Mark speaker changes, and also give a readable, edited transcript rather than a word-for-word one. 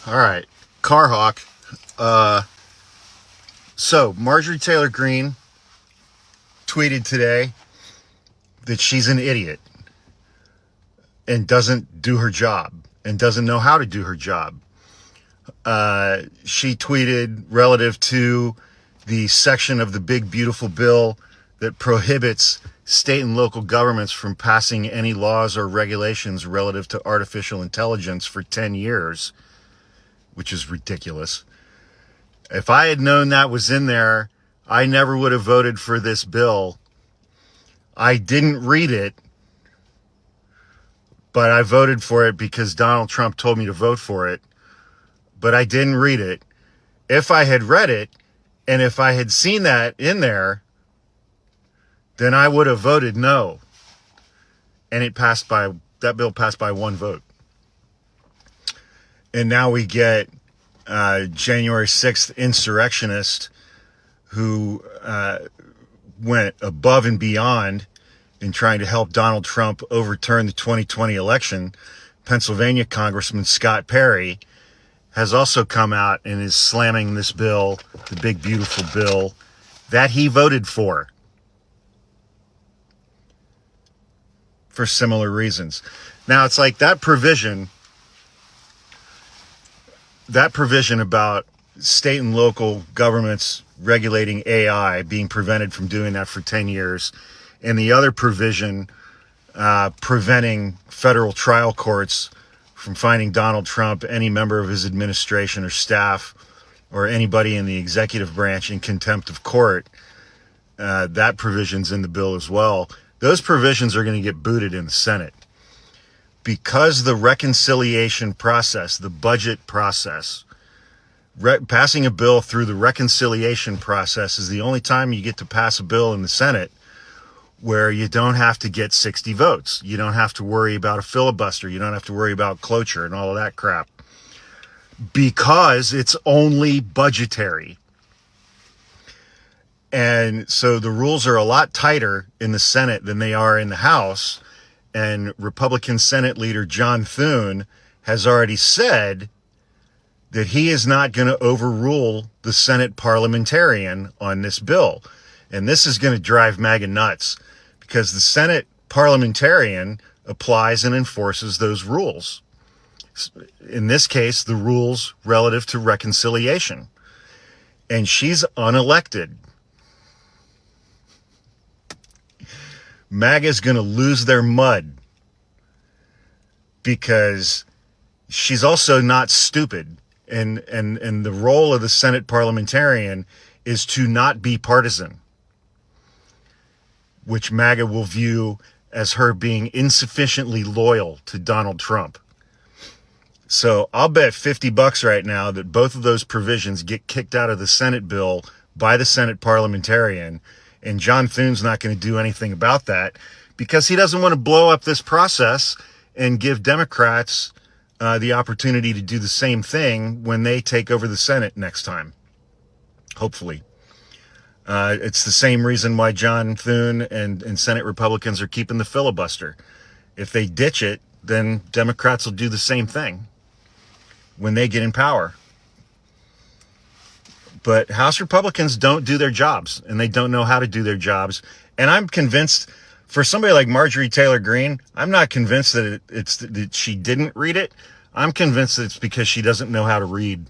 Speaker 1: All right, Car Hawk. So Marjorie Taylor Greene tweeted today that she's an idiot and doesn't do her job and doesn't know how to do her job. She tweeted relative to the section of the big beautiful bill that prohibits state and local governments from passing any laws or regulations relative to artificial intelligence for 10 years, which is ridiculous. If I had known that was in there, I never would have voted for this bill. I didn't read it, but I voted for it because Donald Trump told me to vote for it. But I didn't read it. If I had read it, and if I had seen that in there, then I would have voted no. And that bill passed by one vote. And now we get January 6th insurrectionist who went above and beyond in trying to help Donald Trump overturn the 2020 election. Pennsylvania Congressman Scott Perry has also come out and is slamming this bill, the big beautiful bill that he voted for similar reasons. Now it's like that provision about state and local governments regulating AI being prevented from doing that for 10 years, and the other provision preventing federal trial courts from finding Donald Trump, any member of his administration or staff, or anybody in the executive branch in contempt of court. That provision's in the bill as well. Those provisions are going to get booted in the Senate because the reconciliation process, the budget process, passing a bill through the reconciliation process is the only time you get to pass a bill in the Senate where you don't have to get 60 votes. You don't have to worry about a filibuster. You don't have to worry about cloture and all of that crap because it's only budgetary. And so the rules are a lot tighter in the Senate than they are in the House. And Republican Senate leader John Thune has already said that he is not going to overrule the Senate Parliamentarian on this bill. And this is going to drive MAGA nuts because the Senate Parliamentarian applies and enforces those rules. In this case, the rules relative to reconciliation. And she's unelected. MAGA is going to lose their mud because she's also not stupid. And the role of the Senate Parliamentarian is to not be partisan, which MAGA will view as her being insufficiently loyal to Donald Trump. So I'll bet $50 right now that both of those provisions get kicked out of the Senate bill by the Senate Parliamentarian. And John Thune's not going to do anything about that because he doesn't want to blow up this process and give Democrats the opportunity to do the same thing when they take over the Senate next time. Hopefully. It's the same reason why John Thune and Senate Republicans are keeping the filibuster. If they ditch it, then Democrats will do the same thing when they get in power. But House Republicans don't do their jobs, and they don't know how to do their jobs. And I'm convinced, for somebody like Marjorie Taylor Greene, I'm not convinced that it's that she didn't read it. I'm convinced that it's because she doesn't know how to read.